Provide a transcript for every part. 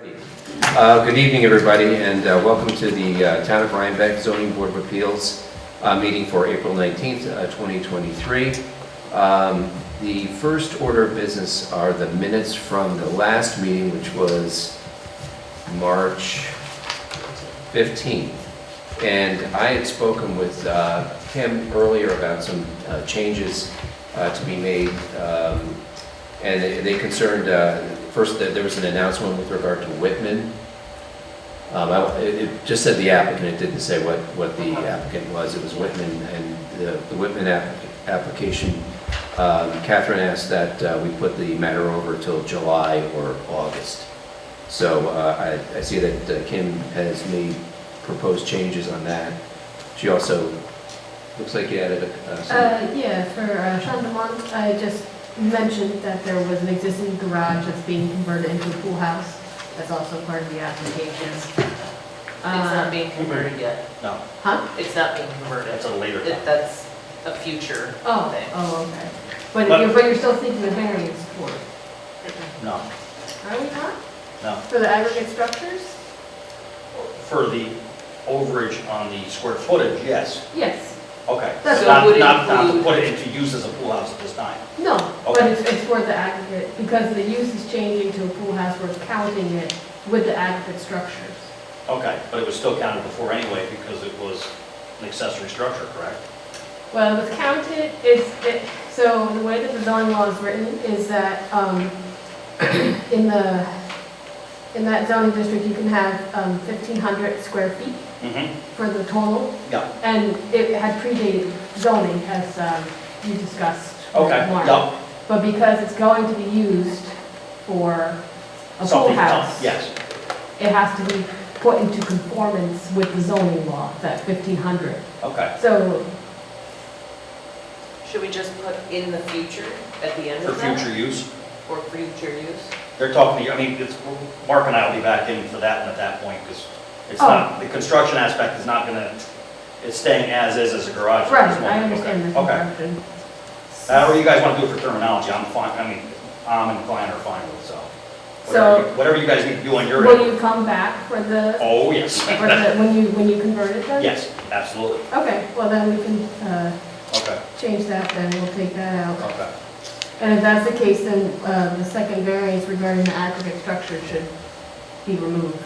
Good evening, everybody, and welcome to the Town of Rhinebeck Zoning Board of Appeals meeting for April 19th, 2023. The first order of business are the minutes from the last meeting, which was March 15th. And I had spoken with Kim earlier about some changes to be made, and they concerned, first, that there was an announcement with regard to Whitman. It just said the applicant, it didn't say what the applicant was. It was Whitman, and the Whitman application, Catherine asked that we put the matter over till July or August. So I see that Kim has made proposed changes on that. She also, looks like you added Yeah, for Chandamont, I just mentioned that there was an existing garage that's being converted into a pool house. That's also part of the application. It's not being converted yet. No, Huh? It's not being converted. that's a later time. That's a future thing. Oh, okay. But But- you're still seeking a variance for it, No, are we not? no. For the aggregate structures? For the overage on the square footage, yes. Yes. Okay. That's- So Not, would it not to include- put it into use as a pool house at this time. No, but Okay. it's for the aggregate, because the use is changing to a pool house, we're counting it with the aggregate structures. Okay, but it was still counted before anyway because it was an accessory structure, correct? Well, it was counted, so the way that the zoning law is written is that, in that zoning district, you can have 1,500 square feet Mm-hmm. for the total, Yeah, and it had predated zoning, as you discussed. with okay, Mark. yeah. But because it's going to be used for a pool Something house, else, yes. it has to be put into conformance with the zoning law, that 1,500. Okay, So, Should we just put in the future at the end for of that? future use. For future use? They're talking, I mean, it's, Mark and I will be back in for that one at that point because it's Oh. not, the construction aspect is not gonna, it's staying as is as a garage. at right, this moment. I understand the Okay. construction. However you guys want to do it for terminology, I'm fine, I mean, I'm and the client are fine with it, so. So- Whatever you guys need to do on your Will end. you come back for the, Oh, yes. when you convert it then? Yes, absolutely. Okay, well then we can Okay, change that, then we'll take that out. okay. And if that's the case, then the second variance regarding the aggregate structure should be removed.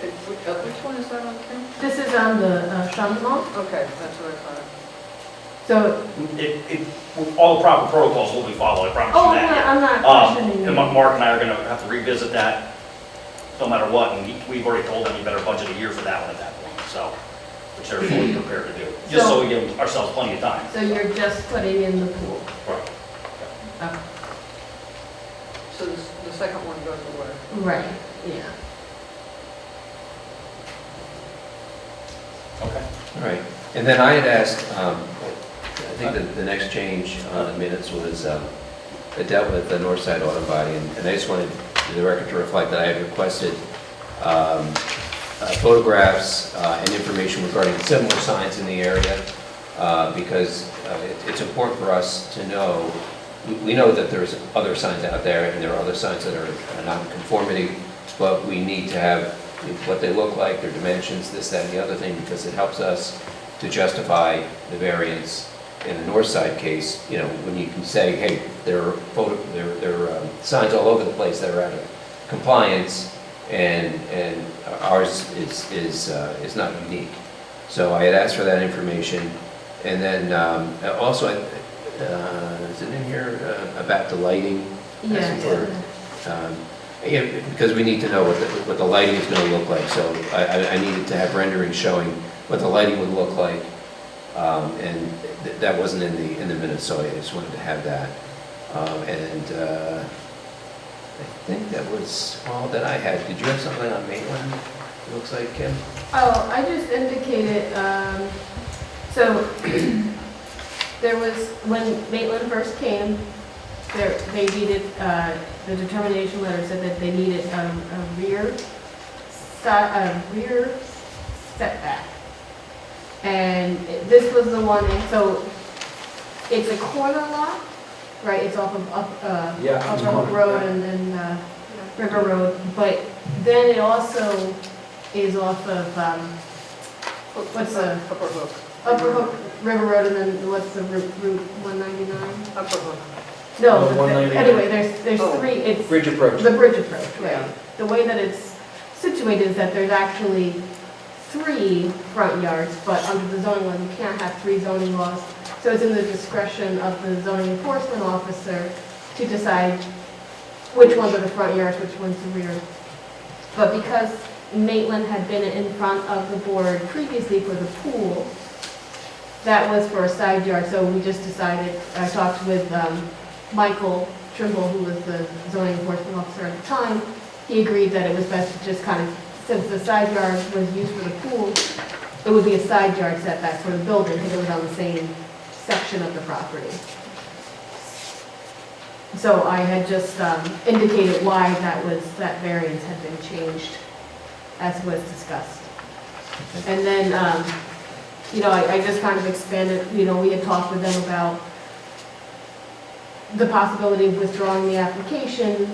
Which one is that on, Kim? This is on the Chandamont, Okay, that's what I thought. so, All the proper protocols will be followed, I promise oh, you that. I'm not Yeah. questioning And you. Mark and I are gonna have to revisit that no matter what, and we've already told them you better budget a year for that one at that point, so, which they're fully prepared to do, just so we give ourselves plenty of time. So you're just putting in the pool? Right. Okay. So the second one goes away. Right, yeah. Okay. All right. And then I had asked, I think that the next change on the minutes was, it dealt with the North Side Auto Body, and I just wanted the record to reflect that I had requested photographs and information regarding similar signs in the area, because it's important for us to know, we know that there's other signs out there, and there are other signs that are not in conformity, but we need to have what they look like, their dimensions, this, that, and the other thing, because it helps us to justify the variance in the north side case, you know, when you can say, hey, there are signs all over the place that are out of compliance, and ours is not unique. So I had asked for that information, and then also, is it in here about the lighting? Asking for, yeah, because we need to know what the lighting is going to look like, so I needed to have renderings showing what the lighting would look like, and that wasn't in the minutes, so I just wanted to have that. And I think that was all that I had. Did you have something on Maitland, it looks like, Kim? Oh, I just indicated, so there was, when Maitland first came, they needed, the determination letter said that they needed a rear setback. And this was the one, and so it's a corner lot, right? It's off of Yeah, Upper Hook Road and then River Road, but then it also is off of, what's the, Upper Hook. Upper Hook River Road, and then what's the Route 199? Upper Hook. No, No, 199. anyway, there's Oh. three, it's Bridge approach. the bridge approach, Yeah. right? The way that it's situated is that there's actually 3 front yards, but under the zoning law, you can't have 3 zoning laws. So it's in the discretion of the zoning enforcement officer to decide which ones are the front yards, which one's the rear. But because Maitland had been in front of the board previously for the pool, that was for a side yard, so we just decided, I talked with Michael Trimble, who was the zoning enforcement officer at the time. He agreed that it was best to just kind of, since the side yard was used for the pool, it would be a side yard setback for the building, because it was on the same section of the property. So I had just indicated why that variance had been changed, as was discussed. And then, I just kind of expanded, we had talked with them about the possibility of withdrawing the application,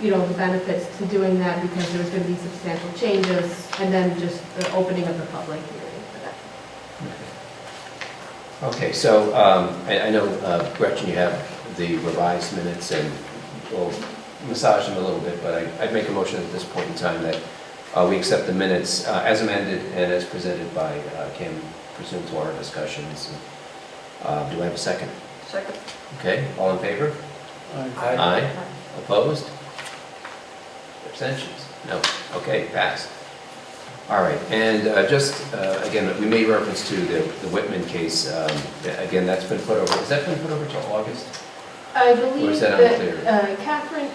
the benefits to doing that because there was going to be substantial changes, and then just the opening of the public hearing for that. Okay, so I know, Gretchen, you have the revised minutes, and we'll massage them a little bit, but I'd make a motion at this point in time that we accept the minutes as amended and as presented by Kim, pursuant to our discussions. Do I have a second? Second. Okay, all in favor? Aye. Opposed? Abstentions? No. Okay, passed. All right, and again, we made reference to the Whitman case. Again, that's been put over, has that been put over till August? I Or believe is that that unclear? Catherine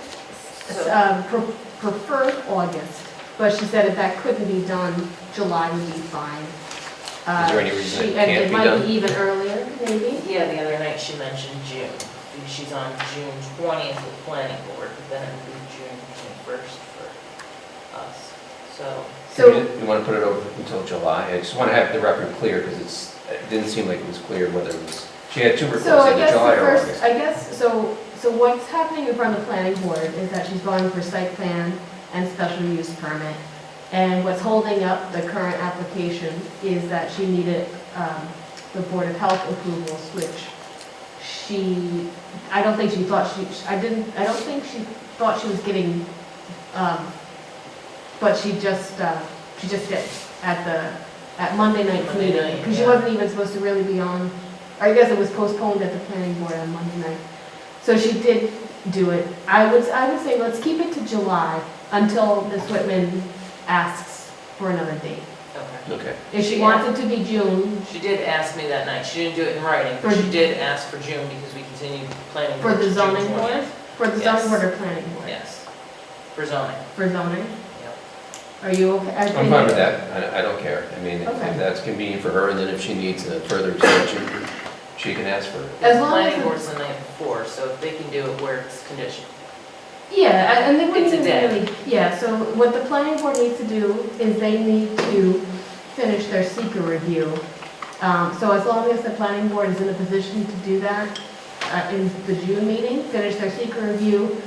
preferred August, but she said if that couldn't be done, July would be fine. Is there any reason it And can't it be might done? be even earlier, maybe? Yeah, the other night she mentioned June, because she's on June 20th with planning board, but then it would be June 21st for us, so. So, You want to put it over until July? I just want to have the record clear, because it didn't seem like it was clear whether it was, she had 2 requests, so I either guess July the or first, August. I guess, so what's happening in front of the planning board is that she's going for site plan and special use permit. And what's holding up the current application is that she needed the Board of Health approvals, which I don't think she thought I don't think she thought she was getting, but she just did at Monday night's Monday meeting. night, Because she yeah. wasn't even supposed to really be on, or I guess it was postponed at the planning board on Monday night. So she did do it. I would say let's keep it to July until Ms. Whitman asks for another date. Okay. Okay. If she She- wants it to be June, She did ask me that night, she didn't do it in writing, but For- she did ask for June because we continued planning. for board the to June zoning 20th. board, for the Yes. zoning board or planning board? Yes, for zoning, For zoning? yep. Are you okay? I I'm think- fine with that. I don't care. I mean, Okay. if that's convenient for her, and then if she needs a further extension, she can ask for it. As The long as planning it's- board's the night before, so if they can do it where it's conditioned. Yeah, and they wouldn't It's a even day. really, yeah, so what the planning board needs to do is they need to finish their seeker review. So as long as the planning board is in a position to do that in the June meeting, finish their seeker review,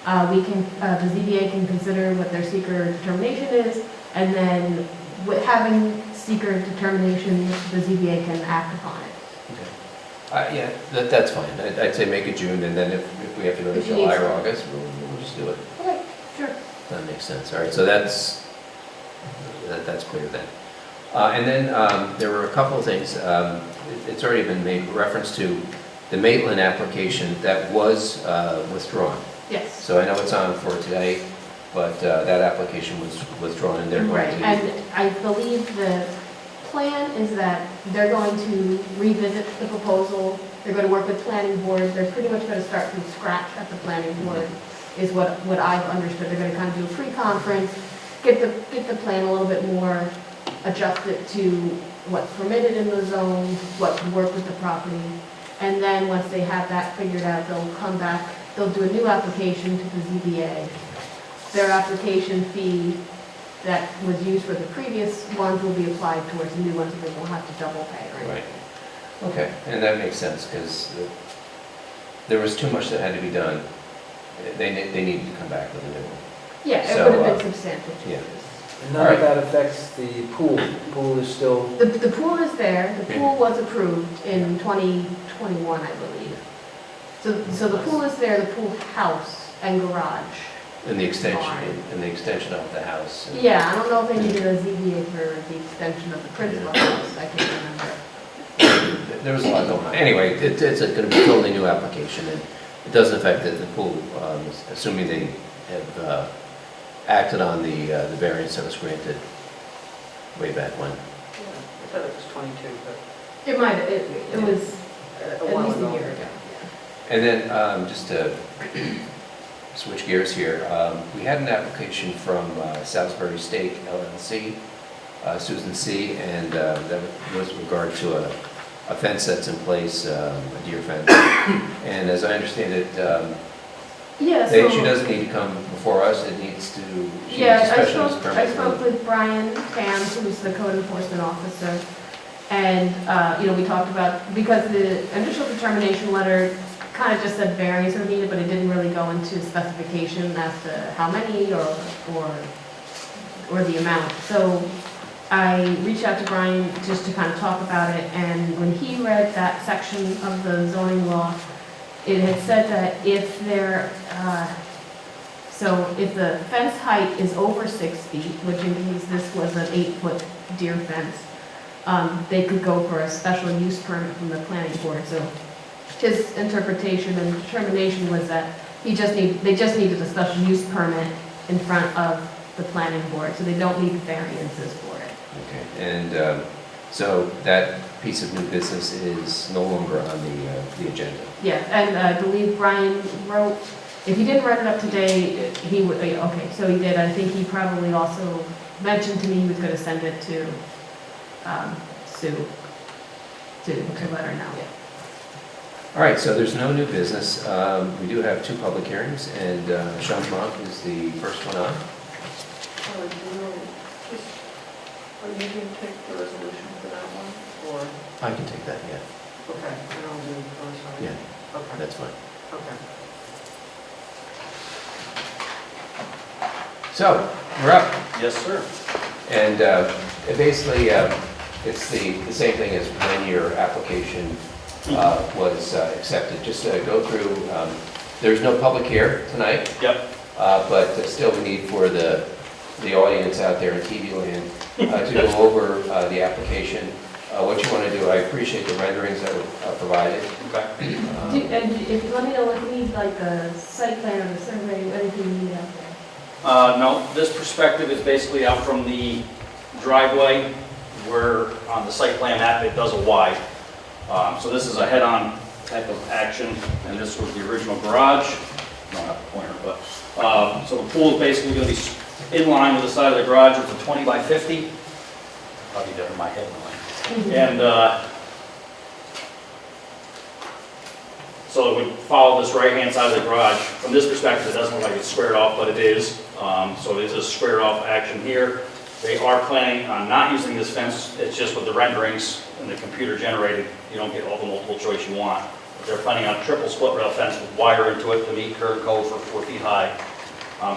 the ZBA can consider what their seeker determination is, and then with having seeker determination, the ZBA can act upon it. Yeah, that's fine. I'd say make it June, and then if we have to go to If she July needs or to. August, we'll just do it. Okay, sure. That makes sense. All right, so that's clear then. And then there were a couple of things. It's already been made reference to the Maitland application that was withdrawn. Yes. So I know it's on for today, but that application was withdrawn, and they're going Right, to... and I believe the plan is that they're going to revisit the proposal, they're going to work with planning board, they're pretty much going to start from scratch at the planning board, is what I've understood. They're going to kind of do a pre-conference, get the plan a little bit more, adjust it to what's permitted in the zone, what can work with the property, and then once they have that figured out, they'll come back, they'll do a new application to the ZBA. Their application fee that was used for the previous ones will be applied towards the new ones, and they won't have to double pay or Right. anything. Okay, and that makes sense, because there was too much that had to be done. They needed to come back with a new one. Yeah, it So, would have been substantial yeah. changes. And none of that affects the pool. The pool is still, The pool is there, the pool was approved in 2021, I believe. So the pool is there, the pool house and garage. And the extension, Fine. and the extension of the house. and- Yeah, I don't know if they needed a ZBA for the extension of the principal house, I can't remember. There was a lot going on. Anyway, it's going to be a totally new application, and it doesn't affect the pool, assuming they have acted on the variance that was granted way back when. I thought it was 22, but It might, it was A at while least a ago. year ago. And then, just to switch gears here, we had an application from Salisbury Steak LLC, Susan C., and that was with regard to a fence that's in place, a deer fence. And as I understand it, Yeah, so. she doesn't need to come before us, it needs to, she needs a Yeah, special use I permit. spoke with Brian Tam, who's the code enforcement officer, and, we talked about, because the initial determination letter kind of just said variance are needed, but it didn't really go into specification as to how many or the amount. So I reached out to Brian just to kind of talk about it, and when he read that section of the zoning law, it had said that if if the fence height is over 6 feet, which in case this was an 8-foot deer fence, they could go for a special use permit from the planning board. So his interpretation and determination was that they just needed a special use permit in front of the planning board, so they don't need variances for it. Okay, and so that piece of new business is no longer on the agenda. Yeah, and I believe Brian wrote, if he didn't write it up today, he would, okay, so he did. I think he probably also mentioned to me he was going to send it to Sue to let her know. All right, so there's no new business. We do have 2 public hearings, and Sean Monk is the first one on. are you going to take the resolution for that one? Or, I can take that, yeah. okay, and I'll do the first one? Yeah, Okay, that's fine. okay. So, we're up. Yes, sir. And basically, it's the same thing as when your application was accepted. Just to go through, there's no public here tonight, Yep. but still we need for the audience out there in TV land to go over the application. What you want to do, I appreciate the renderings that were provided. Okay. And if you let me know if you need like a site plan or a survey, anything you need out there. No, this perspective is basically out from the driveway, where on the site plan map, it does a Y. So this is a head-on type of action, and this was the original garage. No, not the pointer, but, so the pool is basically going to be in line with the side of the garage. It's a 20 by 50. Probably done in my head. And so it would follow this right-hand side of the garage. From this perspective, it doesn't look like it's squared off, but it is. So it is a squared off action here. They are planning on not using this fence. It's just with the renderings and the computer generated, you don't get all the multiple choice you want. But they're planning on a triple split rail fence with wire into it to meet current code for 4 feet high.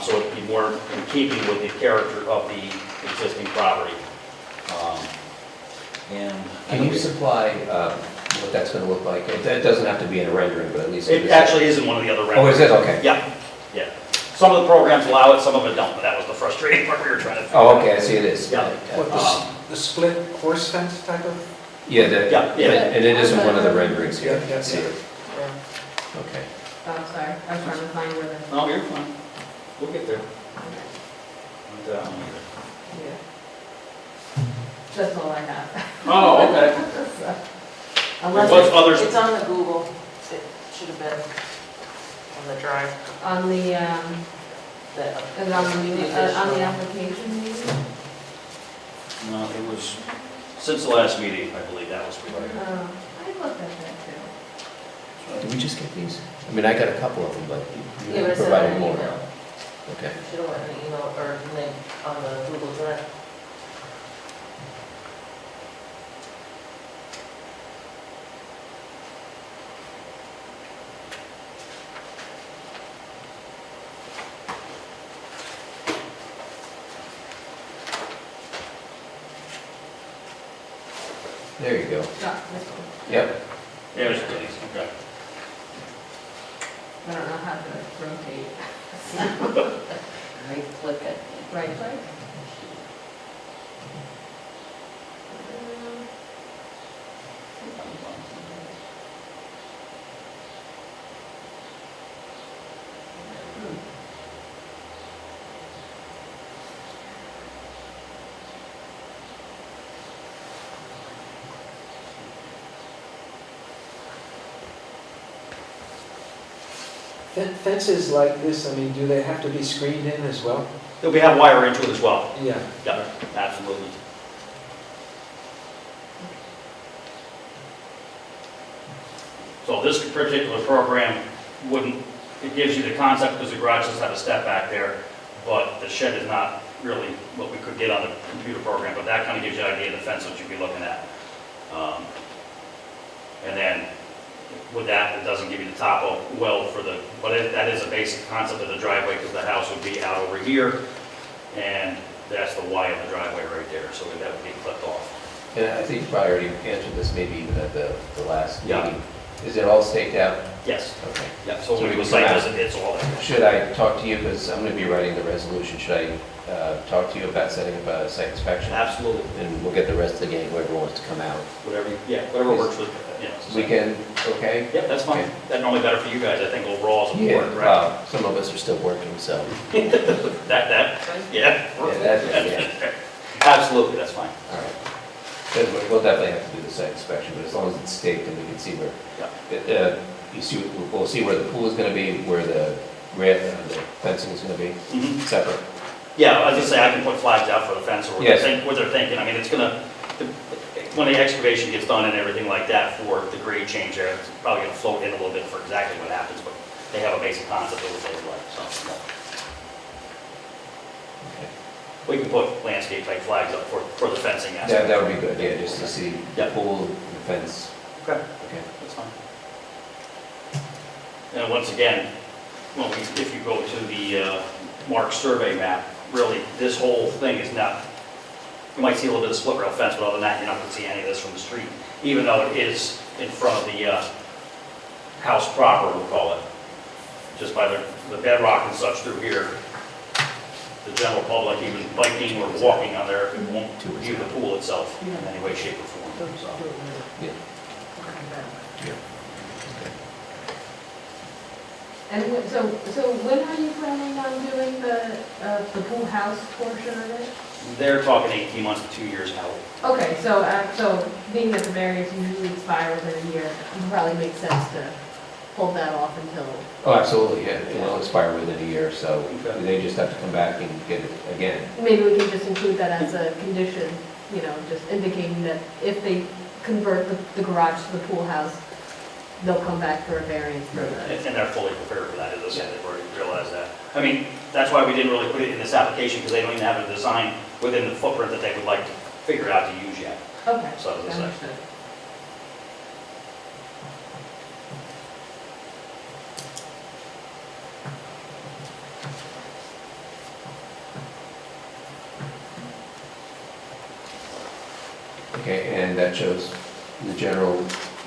So it'd be more in keeping with the character of the existing property. Can you supply what that's going to look like? It doesn't have to be in a rendering, but at least... It actually is in one of the other renderings. Oh, is it? Okay. Yeah, yeah. Some of the programs allow it, some of it don't, but that was the frustrating part we were trying to figure Oh, out. okay, I see it is. Yeah. What, the split horse fence type of? Yeah, Yeah. and it isn't one of the renderings here. Yeah, yeah, I see it. Yeah. Okay. Oh, I'm sorry, I was trying to find where the. No, you're fine. We'll get there. But, Yeah. That's all I have. Oh, okay. Unless What's it's others? It's on the Google, it should have been on the drive. on the, that- is it on the additional- application maybe? No, it was, since the last meeting, I believe that was provided. I looked at that too. Did we just get these? I mean, I got a couple of them, but you Yeah, but it's in provided an more. email. Okay. Should have went in an email or link on the Google Drive. There you go. Yeah, this one. Yep. There's Denny's, okay. I don't know how to rotate. Right click it. Right click? Fences like this, I mean, do they have to be screened in as well? We have wire into it as well. Yeah. Yeah, absolutely. So this particular program wouldn't, it gives you the concept because the garage does have a step back there, but the shed is not really what we could get on the computer program, but that kind of gives you an idea of the fence that you'd be looking at. And then with that, it doesn't give you the topo well for the, but that is a basic concept of the driveway because the house would be out over here, and that's the Y of the driveway right there, so that would be clipped off. And I think you probably already answered this maybe even at the last Yeah. meeting. Is it all staked out? Yes, Okay. yeah, so So when we we can site come out. visit, it's all there. Should I talk to you, because I'm going to be writing the resolution, should I talk to you about setting up a site inspection? Absolutely, And we'll get the rest of the gang, whoever wants to come out. whatever works with, yeah. Weekend, okay? Yeah, that's fine. That's normally better for you guys, I think, overall as a Yeah, board, right? well, some of us are still working, so. Yeah. Yeah, yeah. Absolutely, that's fine. All right. Then we'll definitely have to do the site inspection, but as long as it's staked and we can see where, you see, we'll see where the pool is gonna be, where the fencing is gonna be, Mhm. separate. Yeah, I was gonna say, I can put flags out for the fence or Yes. what they're thinking. I mean, it's gonna, when the excavation gets done and everything like that for the grade change there, it's probably gonna float in a little bit for exactly what happens, but they have a basic concept of what they like, so. Okay. We can put landscape type flags up for the fencing That, aspect. that would be good, yeah, just to see the Yeah. pool, the fence. Okay, Okay. that's fine. And once again, if you go to the Mark survey map, really, this whole thing is not, you might see a little bit of split rail fence, but other than that, you're not going to see any of this from the street, even though it is in front of the house proper, we'll call it. Just by the bedrock and such through here, the general public, even biking or walking on there, won't view the pool itself in any way, shape, or form. So, Yeah. And so when are you planning on doing the pool house portion of it? they're talking 18 months to 2 years out. Okay, so being that the variance usually expires in a year, it probably makes sense to hold that off until, Oh, absolutely, yeah, it will expire within a year, so Okay. they just have to come back and get it again. maybe we can just include that as a condition, you know, just indicating that if they convert the garage to the pool house, they'll come back for a variance for the. And they're fully prepared for that, as I said, they've already realized that. I mean, that's why we didn't really put it in this application, because they don't even have a design within the footprint that they would like to figure out to use yet. Okay, So, as I said. understood. Okay, and that shows the general,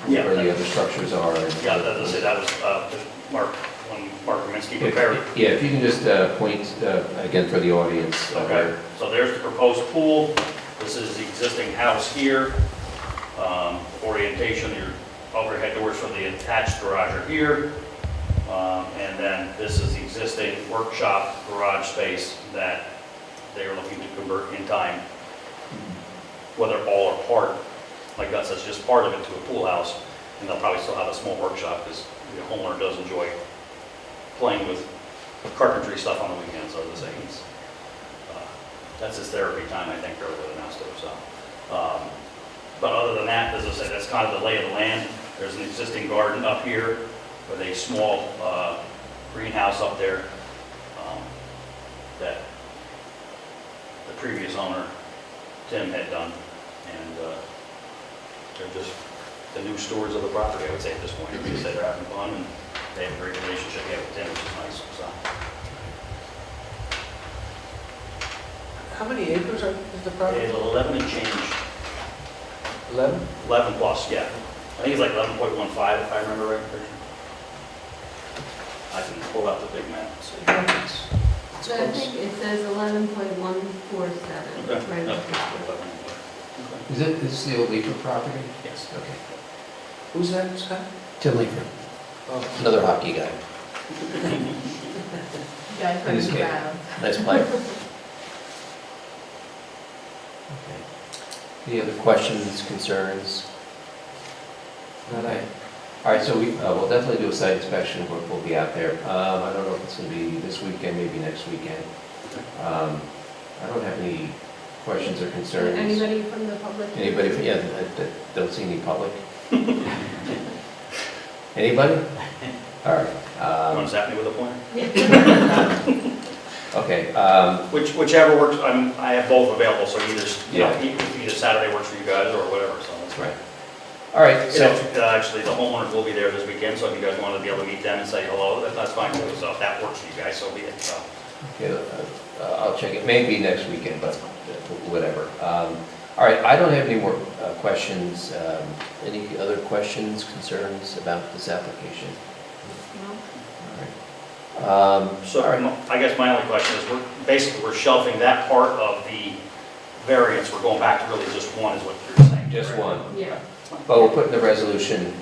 Yeah. where the other structures are. and- Yeah, as I said, that was Mark, when Mark Rominsky prepared. Yeah, if you can just point, again, for the audience. Okay, so there's the proposed pool, this is the existing house here. Orientation, your overhead doors for the attached garage are here. And then this is the existing workshop garage space that they are looking to convert in time, whether all or part, like Gus says, just part of it to a pool house. And they'll probably still have a small workshop, because the homeowner does enjoy playing with carpentry stuff on the weekends, so to say. That's his therapy time, I think, really, with the master, so. But other than that, as I said, that's kind of the lay of the land. There's an existing garden up here with a small greenhouse up there that the previous owner, Tim, had done. And they're just the new stewards of the property, I would say, at this point. They say they're having fun, and they have a great relationship here with Tim, which is nice, so. How many acres is the property? It's 11 and change. 11? 11 plus, yeah. I think it's like 11.15 if I remember right. I can pull out the big map. and see. So I think it says 11.147. Okay. Right. No, up there. Is this the old Leaper property? Yes. Okay. Who's that, Scott? Tim Leaper, Oh, another hockey guy, Guy from In this the case. crowd. nice player. Okay. Any other questions, concerns? not I. All right, so we'll definitely do a site inspection, we'll be out there. I don't know if it's going to be this weekend, maybe next weekend. I don't have any questions or concerns. Anybody from the public? Anybody, yeah, I don't see any public. Anybody? All right. You want to zap me with a pointer? Okay, Whichever works, I have both available, so Yeah. either Saturday works for you guys or whatever, so that's right. All right, so, Actually, the homeowners will be there this weekend, so if you guys want to be able to meet them and say hello, that's fine too. So if that works for you guys, so be it, so. okay, I'll check it, maybe next weekend, but whatever. All right, I don't have any more questions. Any other questions, concerns about this application? No? All right. So all right. I guess my only question is, we're shelving that part of the variance, we're going back to really just one is what you're saying. Just correct? one. Yeah. But we'll put in the resolution,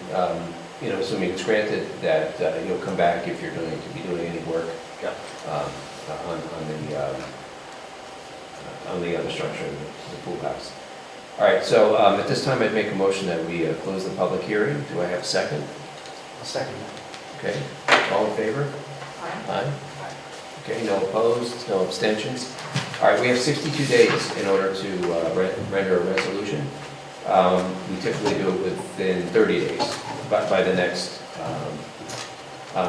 assuming it's granted, that you'll come back if you're going to be doing any work Yeah. on the other structure, the pool house. All right, so at this time, I'd make a motion that we close the public hearing. Do I have a second? I'll second. Okay, all in favor? Aye. Okay, no opposed, no abstentions. All right, we have 62 days in order to render a resolution. We typically do it within 30 days, by the next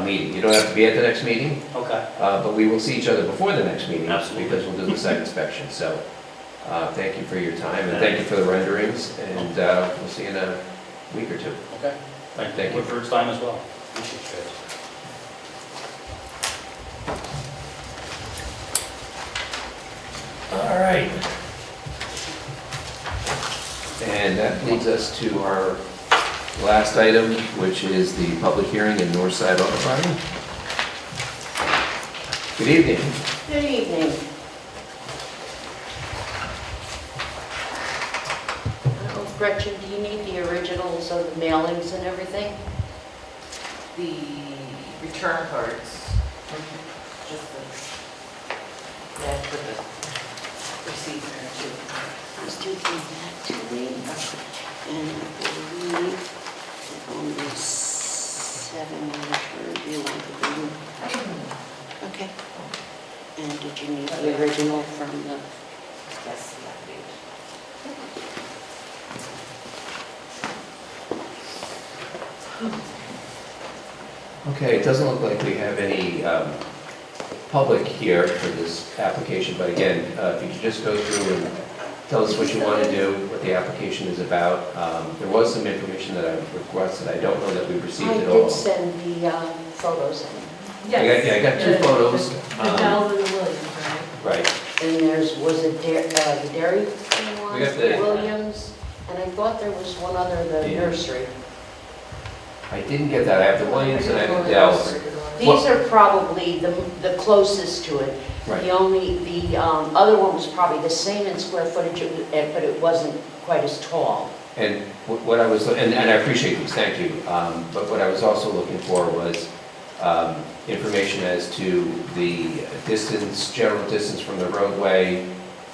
meeting. You don't have to be at the next meeting, Okay. but we will see each other before the next meeting. Absolutely. Because we'll do the site inspection. So thank you for your time, and thank you for the renderings, and we'll see you in a week or two. Okay. Thank you. Look for its time as well. Appreciate you guys. All right. And that leads us to our last item, which is the public hearing in Northside Auto Body. Good evening. Good evening. Gretchen, do you need the originals of the mailings and everything? The return cards, just the, that for the receipt there too. Just do give that to me. And I believe only 7 returned. Do you want the blue? Okay. And did you need the original from the? Yes, that page. Okay, it doesn't look like we have any public here for this application, but again, if you could just go through and tell us what you want to do, what the application is about. There was some information that I requested. I don't know that we've received I it all. did send the photos in. I got 2 photos. The Bells and the Williams, right? Right. And was it the Dairy Queen one, We got the the- Williams, and I thought there was one other, the Yeah. nursery. I didn't get that. I have the Williams and I have the Dells. These are probably the closest to it. Right. The other one was probably the same in square footage, but it wasn't quite as tall. And what I was, and I appreciate these, thank you. But what I was also looking for was information as to the distance, general distance from the roadway,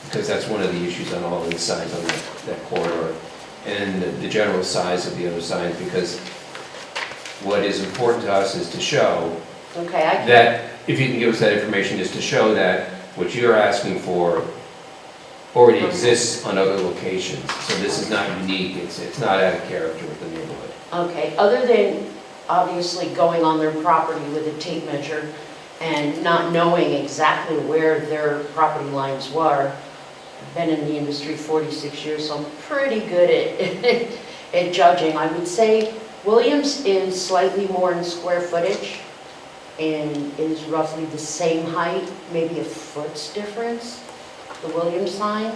because that's one of the issues on all these signs on that corridor, and the general size of the other signs, because what is important to us is to show Okay, I can, that, if you can give us that information, is to show that what you're asking for already exists on other locations. So this is not unique, it's not out of character with the neighborhood. okay, other than obviously going on their property with a tape measure and not knowing exactly where their property lines were, I've been in the industry 46 years, so I'm pretty good at judging. I would say Williams is slightly more in square footage and is roughly the same height, maybe a foot's difference, the Williams sign.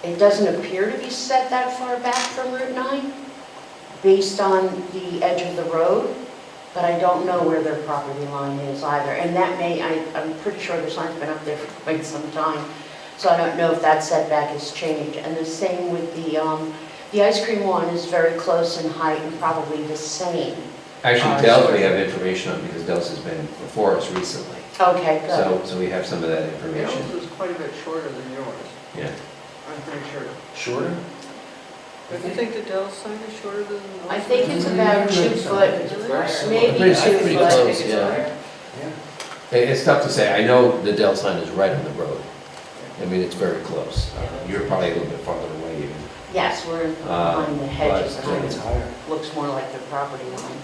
it doesn't appear to be set that far back from Route 9, based on the edge of the road, but I don't know where their property line is either. And that I'm pretty sure the sign's been up there for quite some time, so I don't know if that setback has changed. And the same with the ice cream one is very close in height and probably the same. Actually, Dells we have information on because Dells has been before us recently. Okay, good. So we have some of that information. Yours is quite a bit shorter than yours, Yeah. I'm pretty sure. Shorter? Don't you think the Dell sign is shorter than the? I think it's about 2 foot, maybe Pretty- 2 pretty foot. close, yeah. It's tough to say. I know the Dells sign is right on the road. I mean, it's very close. You're probably a little bit farther away even. Yes, we're behind the hedges, but, and It's it higher. looks more like the property line.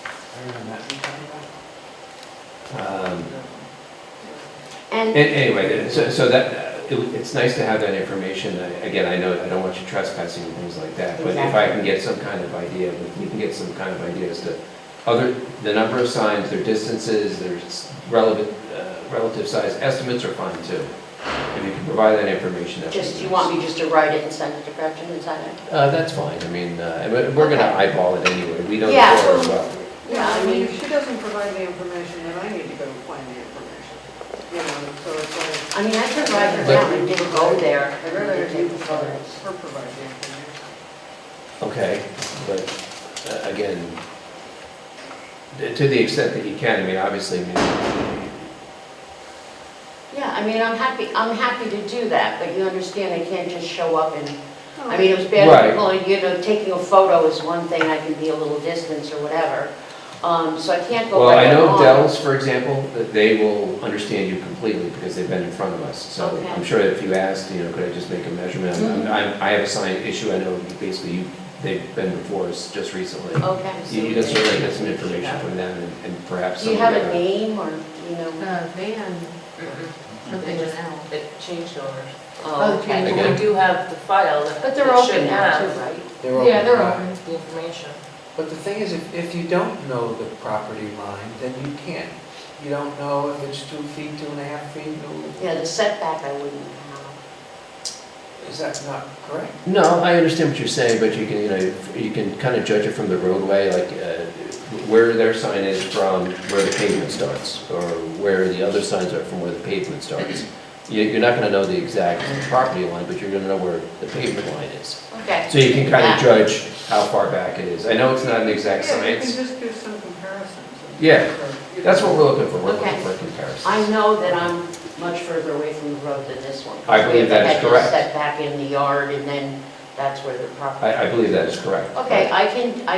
Higher than that you're talking about? And Anyway, so that, it's nice to have that information. Again, I know, I don't want you trespassing and things like that, but if I can get some kind of idea, if we can get some kind of idea as to the number of signs, their distances, their relative size estimates are fine too. If you can provide that information, that would be just, you nice. want me just to write it and send it to Gretchen, is that it? That's fine. I mean, we're gonna Okay. eyeball it anyway. We know the Yeah, core as well. Yeah, I mean, if she doesn't provide the information, then I need to go find the information. You know, so it's like, I mean, I could write her down and didn't go there. I'd rather and have you take the provide, photos. her provide the information. Okay, but again, to the extent that you can, I mean, obviously, I mean, Yeah, I mean, I'm happy to do that, but you understand I can't just show up and, I mean, it was bad, Right. people, you know, taking a photo is one thing, I can be a little distance or whatever. So I can't go well, right I know on. Dells, for example, that they will understand you completely because they've been in front of us. So Okay. I'm sure if you asked, you know, could I just make a measurement? Mhm. I have a sign issue, I know basically they've been before us just recently. Okay. You can certainly get some information from them and perhaps Do some you of have the a other. name or, you know? Van, something It with just, L. it changed owners. Oh, okay. okay. But we do have the file that But they're that should open now too, have right? Yeah, they're right? open. the information. But the thing is, if you don't know the property line, then you can't. You don't know if it's 2 feet, 2.5 feet, Yeah, the setback I wouldn't have. is that not correct? No, I understand what you're saying, but you can, you know, you can kind of judge it from the roadway, like where their sign is from where the pavement starts, or where the other signs are from where the pavement starts. You're not going to know the exact property line, but you're going to know where the pavement line is. Okay. So you can kind Yeah. of judge how far back it is. I know it's not an exact Yeah, you can science. just do some comparisons. Yeah, Or, you That's know, what we're looking for. We're looking Okay. for a comparison. I know that I'm much further away from the road than this one. I believe that is correct. We have the hedges set back in the yard, and then that's where the property. I believe that is correct. Okay, I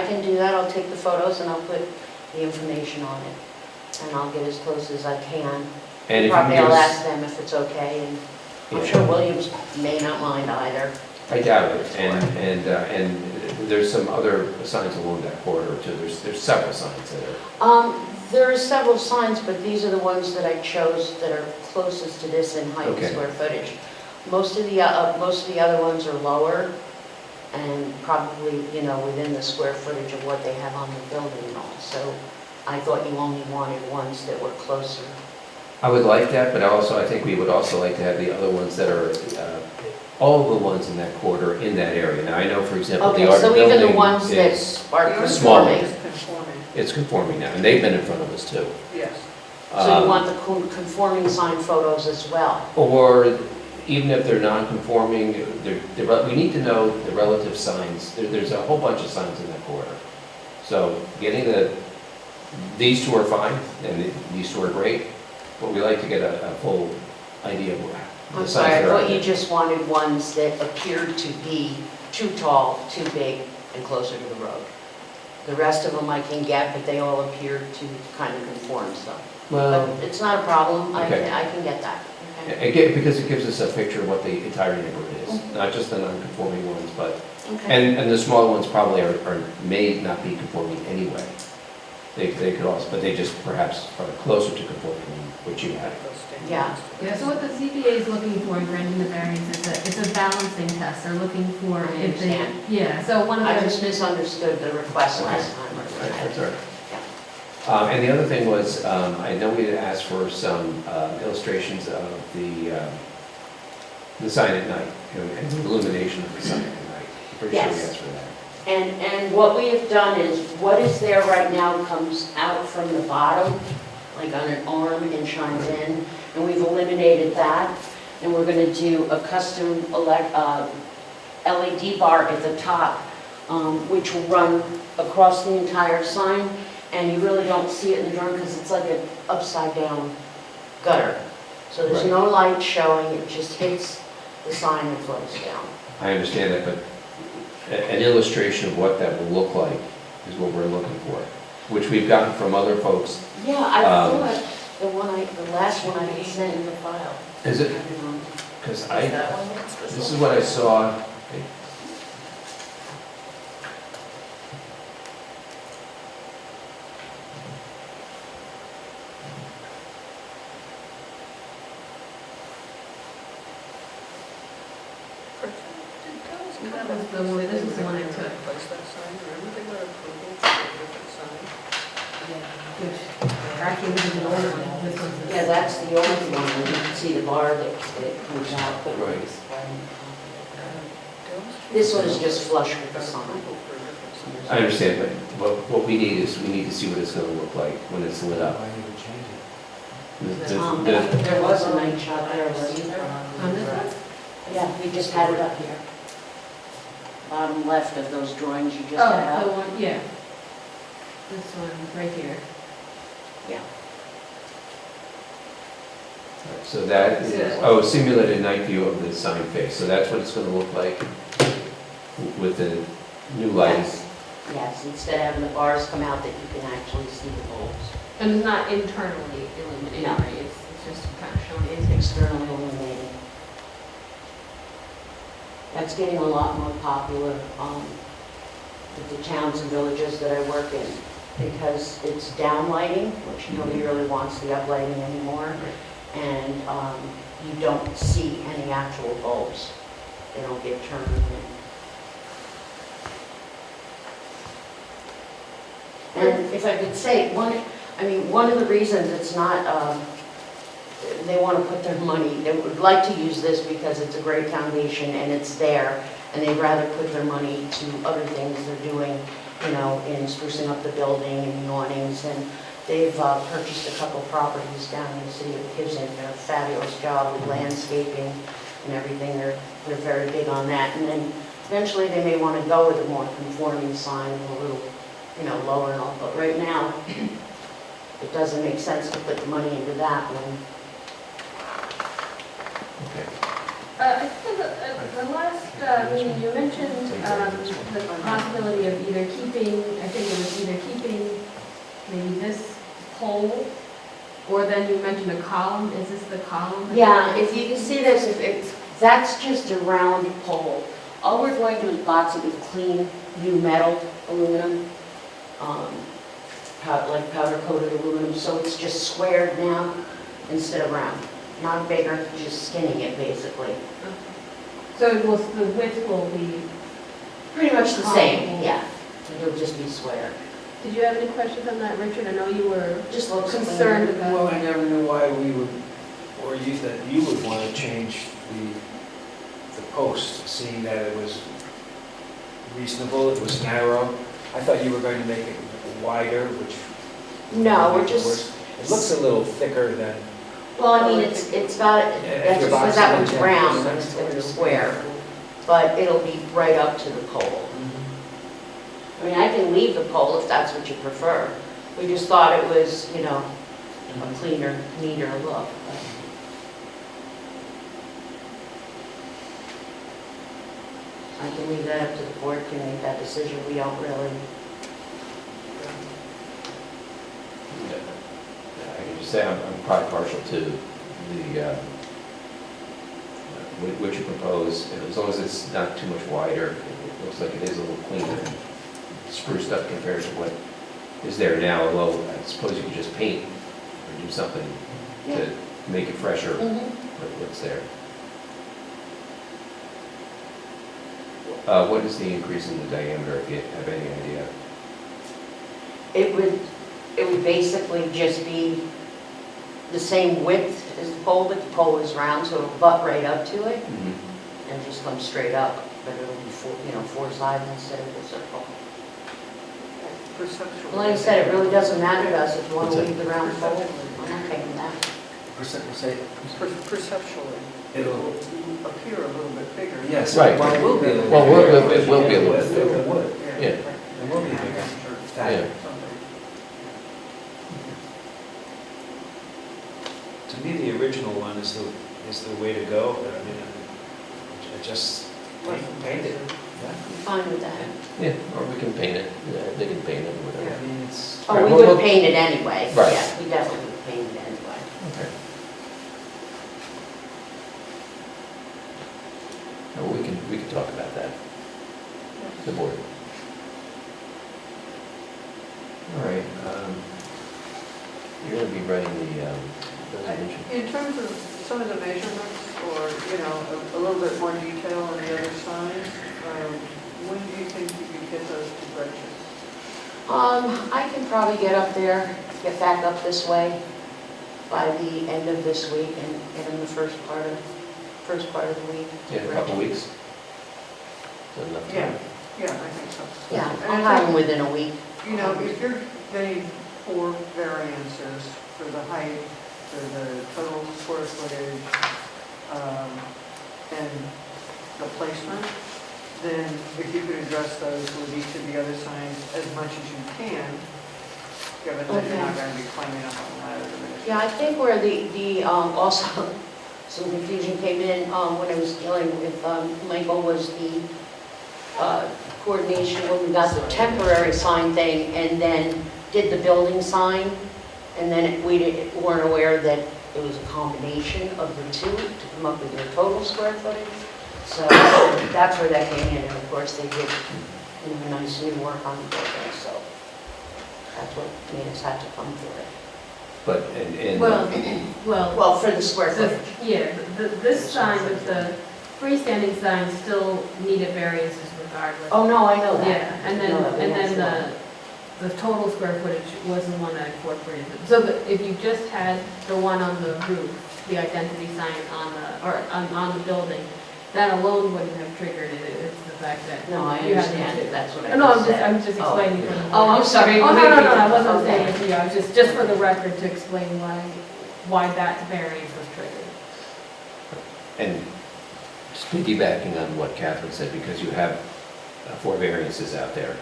can do that, I'll take the photos and I'll put the information on it, and I'll get as close as I can. And if you can Probably give I'll us, ask them if it's okay, and I'm Yeah. sure Williams may not mind either. I doubt it. And there's some other signs along that corridor too. There's several signs that are. There are several signs, but these are the ones that I chose that are closest to this in height and Okay. square footage. Most of the other ones are lower, and probably, you know, within the square footage of what they have on the building and all. So I thought you only wanted ones that were closer. I would like that, but also I think we would also like to have the other ones that are, all the ones in that quarter in that area. Now, I know, for example, the Okay, art so building even the ones that is, are the other Small. conforming, is conforming, it's conforming now, and they've been in front of us too. yes. so you Um, want the conforming sign photos as well? Or even if they're non-conforming, we need to know the relative signs. There's a whole bunch of signs in that quarter. So getting these two are fine, and these two are great, but we like to get a full idea of the I'm signs sorry, I that are out thought you there. just wanted ones that appeared to be too tall, too big, and closer to the road. The rest of them I can get, but they all appear to kind of conform, so. Well, But it's not a problem, I Okay. can get that. Okay. again, because it gives us a picture of what the entire neighborhood is, not just the non-conforming ones, but, Okay. and the small ones probably may not be conforming anyway. They could also, but they just perhaps are closer to conforming than what you had. Yeah. Yeah, so what the ZBA is looking for in granting the variance it's a balancing test. They're looking for I if they, understand. yeah, so one of I the, just misunderstood the request last time. That's all right. And the other thing was, I know we had asked for some illustrations of the The sign at night, and the illumination of the sign at night. Pretty sure we Yes. asked for that. And what we have done is, what is there right now comes out from the bottom, like on an arm and shines in, and we've eliminated that. And we're gonna do a custom LED bar at the top, which will run across the entire sign, and you really don't see it in the drawing because it's like an upside down gutter. So there's Right. no light showing, it just hits the sign and floats down. I understand that, but an illustration of what that will look like is what we're looking for, which we've gotten from other folks. Yeah, I Um, thought the last one I had sent in the file. Is it? you. Because Is I, that one? this is what I saw. That was the one, this is the one I took, Place that sign, remember they got approval for a different sign? which actually this is an older one, this one's. the- Yeah, that's the old one, and you can see the bar that comes out, but Right. this one is just flush with the sign. I understand, but what we need is, we need to see what it's gonna look like when it's lit up. Why you would change it? There was a night shot there, wasn't there? On this one? Yeah, we just had it up here. Bottom left of those drawings you just had Oh, the up. one, yeah. This one, right here. So that is, oh, simulated night view of the sign face, so that's what it's gonna look like with the new lighting. Yes, yes, instead of having the bars come out that you can actually see the bulbs. And it's not internally illuminated, No. right? It's just kind of showing It's externally illuminated. That's getting a lot more popular with the towns and villages that I work in, because it's down lighting, which nobody really wants the uplighting anymore, and you don't see any actual bulbs. They don't get turned in. And if I could say, one of the reasons it's not, they want to put their money, they would like to use this because it's a great foundation and it's there, and they'd rather put their money to other things they're doing, you know, in sprucing up the building and the awnings, and they've purchased a couple properties down in the city of Poughkeepsie. They've done a fabulous job with landscaping and everything. They're very big on that. And then eventually they may want to go with a more conforming sign, a little, you know, lower and all. But right now, it doesn't make sense to put the money into that one. Okay. I think the last meeting, you mentioned the possibility of either keeping, I think it was either keeping maybe this pole, or then you mentioned a column. Is this the column? Yeah, if you can see this, that's just a round pole. All we're going to do is box it with clean, new metal, aluminum, like powder coated aluminum, so it's just squared now instead of round. Not bigger, just skinning it basically. So it will, the width will be, Pretty much the same, yeah. It'll just be square. did you have any questions on that, Richard? I know you were Just looks concerned cleaner. about. Well, I never knew why we would, or that you would want to change the post, seeing that it was reasonable, it was narrow. I thought you were going to make it wider, which. No, we're would make it just- worse. It looks a little thicker than, Well, I mean, it's got, that's your because box that is one's like round, that. it's gonna be square, but it'll be right up to the pole. I mean, I can leave the pole if that's what you prefer. We just thought it was, you know, a cleaner, neater look. but- I can leave that up to the board, can make that decision, we don't really, I can just say I'm probably partial to what you propose, and as long as it's not too much wider, it looks like it is a little cleaner and spruced up compared to what is there now, although I suppose you could just paint or do something to make it fresher, what's there. What is the increase in the diameter, if you have any idea? it would basically just be the same width as the pole, but the pole is round, so it'll butt right up to it Mhm. and just come straight up, but it'll be four sides instead of a circle. Perceptually. Like I said, it really doesn't matter to us if you want to What's leave the round pole. I'm okay with that. Perceptually, It'll, it'll appear a little bit bigger. yes. Right. Well, it will be a little. Well, bigger. it will be a little bit It bigger. would. Yeah. It will be bigger. Yeah. Something. To me, the original one is the way to go, but I mean, I just paint it. Yeah. I'm fine with that. Yeah, or we can paint it, they can paint it, whatever. I mean, it's. Oh, Right, we well, would paint it anyway. Right. Yeah, we definitely would paint it anyway. Okay. Well, we can talk about that, the board. All right, you're gonna be writing the resolution. In terms of some of the measurements, or, a little bit more detail on the other signs, when do you think you could get those to Gretchen? I can probably get up there, get back up this way by the end of this week and get in the first part of the week. Yeah, a couple weeks? Is that enough time? Yeah, I think so. Yeah, And I'll I have think, them within a week. if you're getting 4 variances for the height, for the total square footage, and the placement, then if you could address those with each of the other signs as much as you can, given that you're Okay. not going to be climbing up on the ladder to finish. Yeah, I think where also some confusion came in when I was dealing with Michael was the coordination when we got the temporary sign thing and then did the building sign. And then we weren't aware that it was a combination of the two to come up with your total square footage. So that's where that came in. And of course, they did nice new work on the building, so that's what made us have to come for it. But, and. Well, for the square The- footage. Yeah, this sign with the freestanding sign still needed variances regardless. Oh, no, I know that. Yeah, and then, No, I mean, that's the total square footage was the one that incorporated it. So if you just had the one on the roof, the identity sign on the building, that alone wouldn't have triggered it. It's the fact that. No, I you had the understand two. it, that's what I No, said. I'm just Oh. explaining for the. Oh, I'm sorry. Oh, no, I wasn't Okay. saying it to you, I was just for the record to explain why that variance was triggered. And just piggybacking on what Catherine said, because you have 4 variances out there,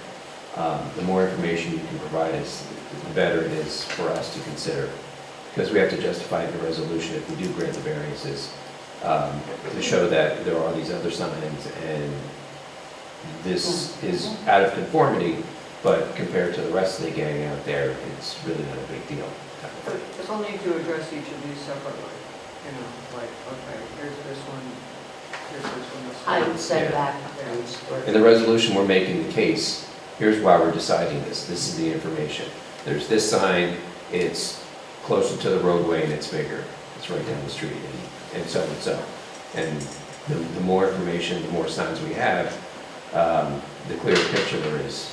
the more information you can provide us, the better it is for us to consider. Because we have to justify the resolution if we do grant the variances, to show that there are these other signs and this is out of conformity, but compared to the rest of the gang out there, it's really not a big deal. But you'll need to address each of these separately, like, okay, here's this one, this I one. would send Yeah. back. In the resolution, we're making the case, here's why we're deciding this is the information. There's this sign, it's closer to the roadway and it's bigger, it's right down the street, and so and so. And the more information, the more signs we have, the clearer picture there is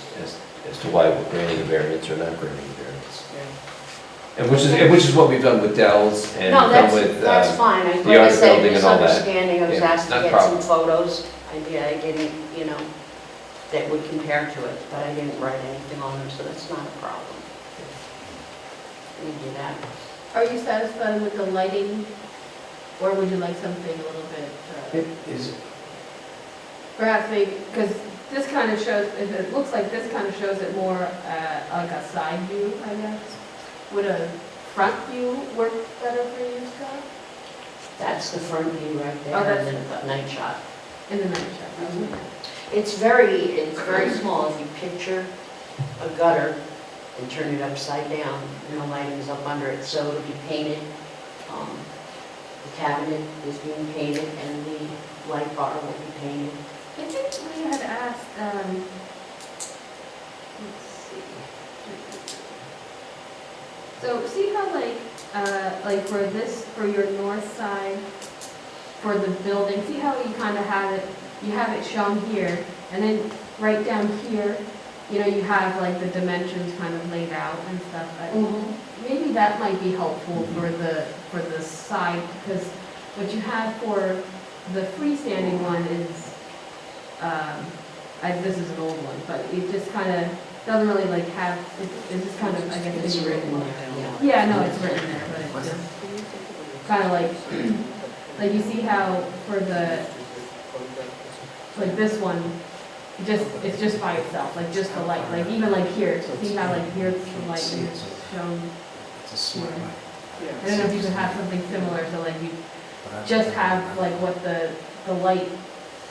as to why we're granting a variance or not granting a variance. Yeah. And which is what we've done with Dell's and No, done with, that's fine. the Like I other said, building and all that. misunderstanding, I was Yeah, asked to not a get some problem. photos. I didn't, that would compare to it, but I didn't write anything on them, so that's not a problem. We do that. Are you satisfied with the lighting, or would you like something a little bit, It is, perhaps maybe, because this kind of shows, it looks like this kind of shows it more like a side view, I guess. Would a front view work better for you, Scott? That's the front view right Oh, there, that's- and then the night shot. In the night shot? It's very small. If you picture a gutter and turn it upside down, and the lighting is up under it, so it'll be painted. The cabinet is being painted, and the light bar will be painted. I think we had asked, let's see. So see how like for your north side, for the building, see how you kind of have it shown here, and then right down here, you have like the dimensions kind of laid out and stuff, but maybe that might be helpful for the side, because what you have for the freestanding one is, this is an old one, but it just kind of doesn't really like have, it's just kind of, I guess. It's written there, yeah. Yeah, no, it's written there, but it's just kind of like you see how for the, like this one, it's just by itself, like just the light, like even like here, see how like here's the light and it's shown. It's a smart light. I don't know if you could have something similar, so like you just have like what the light,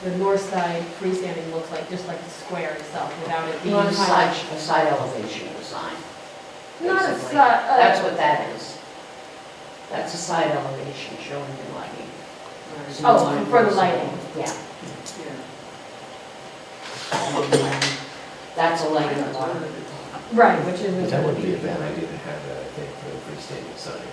the north side freestanding looks like, just like the square itself, without it You being want kind a side elevation of the sign. of. Not a basically. side, That's what that is. That's a side elevation showing the lighting. So you Oh, want it for the visible. lighting. Yeah. Yeah. That's a lighting bar. right, which is. But that would be a bad idea to have that, I think, for the freestanding sign.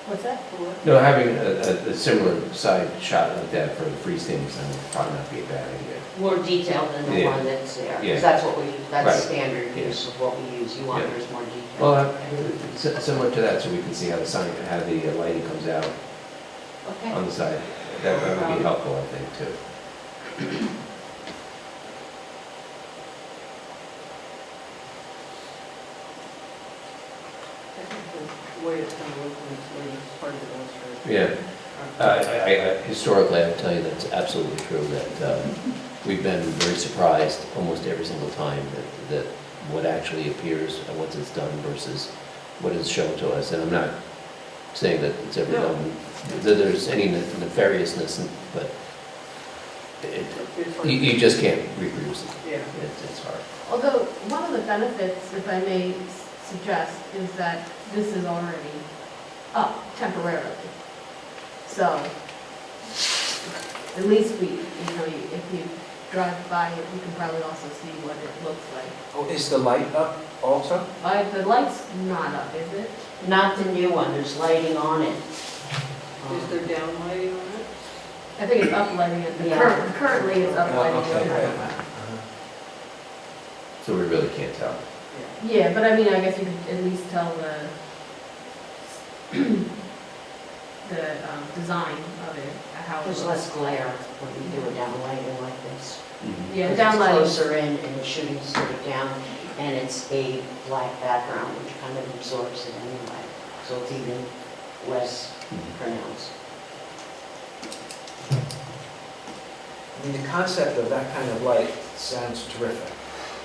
What's that? No, having a similar side shot like that for the freestanding sign would probably not be a bad idea. More detailed than the Yeah. one that's there. Yeah. Because that's what that's Right. standard Yeah. use of what we use. You want Yeah. yours more detailed. Well, similar to that, so we can see how the sign, how the lighting comes out Okay. on the side. That would be helpful, I think, too. I think the way it's kind of looking is part of the illustration. Yeah. Historically, I would tell you that's absolutely true, that we've been very surprised almost every single time that what actually appears and what is done versus what is shown to us. And I'm not saying that it's ever No. done, that there's any nefariousness, but It's hard. you just can't reproduce it. Yeah. It's hard. Although, one of the benefits, if I may suggest, is that this is already up temporarily. So, at least if you drive by it, you can probably also see what it looks like. Oh, is the light up also? The light's not up, is it? Not the new one. There's lighting on it. Is there down lighting on it? I think it's uplighting it. Yeah. Currently, it's uplighting Okay. it. So we really can't tell. Yeah, but I mean, I guess you could at least tell the design of it, how it There's looks. less glare when you do a down lighting like this. Yeah, Because downlighting. It's closer in and it's shooting straight down, and it's a black background, which kind of absorbs it anyway. So it's even less pronounced. I mean, the concept of that kind of light sounds terrific,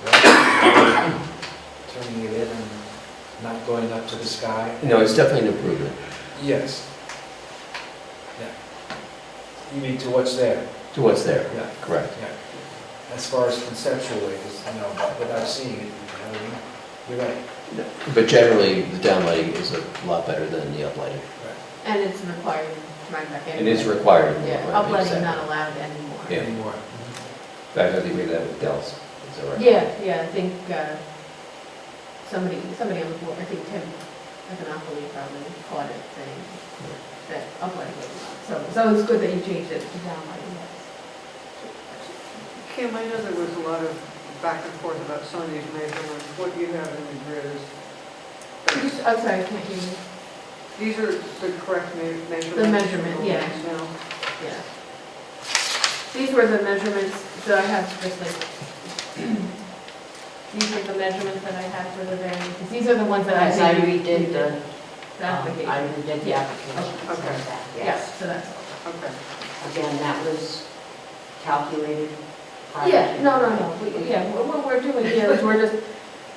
right? Turning it in and not going up to the sky. No, it's definitely an improvement. Yes. Yeah. You mean to what's there? To what's there, Yeah. correct. Yeah. As far as conceptually, without seeing it, you're right. But generally, the downlighting is a lot better than the uplighting. And it's required in Rhinebeck It anyway. is required. in Yeah, Rhinebeck, uplighting exactly. not allowed anymore. Yeah. Anymore. In fact, I think we did that with Dell's. Is that right? Yeah, I think somebody on the board, I think Tim Economically probably caught it saying that uplighting was allowed. So it's good that you changed it to downlighting. Kim, I know there was a lot of back and forth about some of these measurements. What you have in the grid is, I'm sorry, I can't hear you. these are the correct measurements? The measurement, yeah. Now, Yeah. These were the measurements, so I have just like, these are the measurements that I had for the variances. These are the ones that I As I think redid the application. I redid the application. Okay. Yeah, Yes. so that's all. Okay. Again, that was calculated. prior Yeah, to- no. What we're doing here is we're just,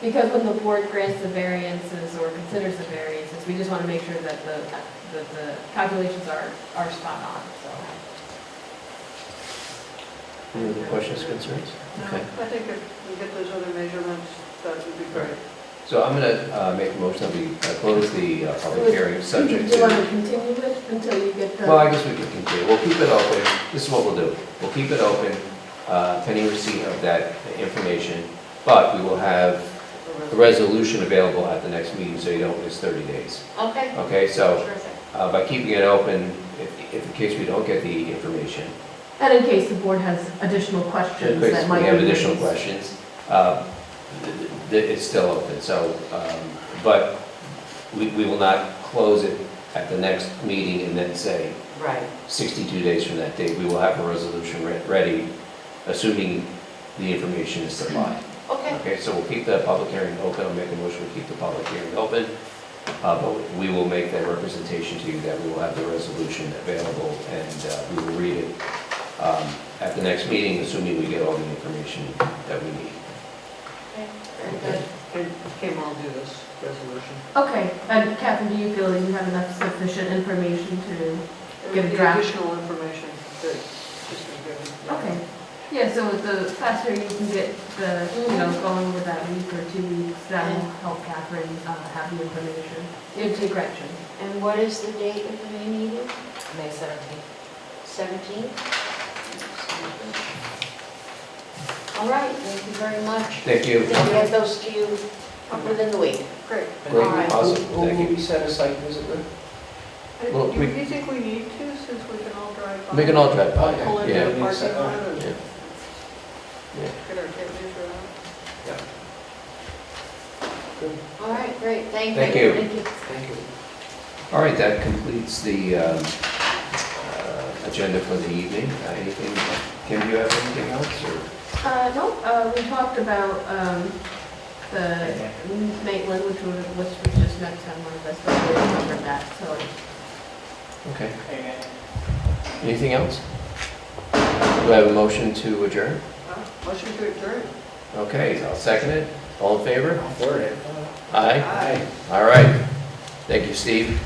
because when the board grants the variances or considers the variances, we just want to make sure that the calculations are spot on, so. Any other questions, concerns? Okay. I think if we get those other measurements, that would be great. So I'm going to make a motion that we close the public hearing, subject Do you want to... to continue it until you get the? Well, I guess we can continue. We'll keep it open. This is what we'll do. We'll keep it open pending receipt of that information, but we will have a resolution available at the next meeting, so you don't miss 30 days. Okay, Okay, so terrific. by keeping it open, if in case we don't get the information, And in case the board has additional in questions case that we might. have be additional raised. questions, it's still open. So, but we will not close it at the next meeting and then say Right. 62 days from that date. We will have a resolution ready, assuming the information is supplied. Okay. Okay, so we'll keep the public hearing open. I'll make a motion to keep the public hearing open. But we will make that representation to you that we will have the resolution available and we will read it at the next meeting, assuming we get all the information that we need. Okay, very good. And Kim, I'll do this resolution. Okay, and Catherine, do you feel that you have enough sufficient information to, Get a The draft. additional information that just been given. okay. Yeah, so the faster you can get the, going with that week or 2 weeks, that will help Catherine have the information. Into Gretchen. And what is the date of the May meeting? May 17th. 17th? All right, thank you very much. Thank you. We'll get those to you within the week. Great. Great, All right. awesome, Who thank will you. we set a site visit with? Well, Do we- you think we need to, since we can all drive by? We can all drive by, Pull into yeah. the parking lot and Yeah. Yeah. get our tape measure out? All right, great, thank you. Thank you. Thank you. Thank you. All right, that completes the agenda for the evening. Anything, Kim, do you have anything else, or? No, we talked about the Maitland, which was just next time on the list, but we covered that, so. Okay. Anything else? Do I have a motion to adjourn? Motion to adjourn. Okay, I'll second it. All in favor? Word it. Aye. Aye. All right. Thank you, Steve.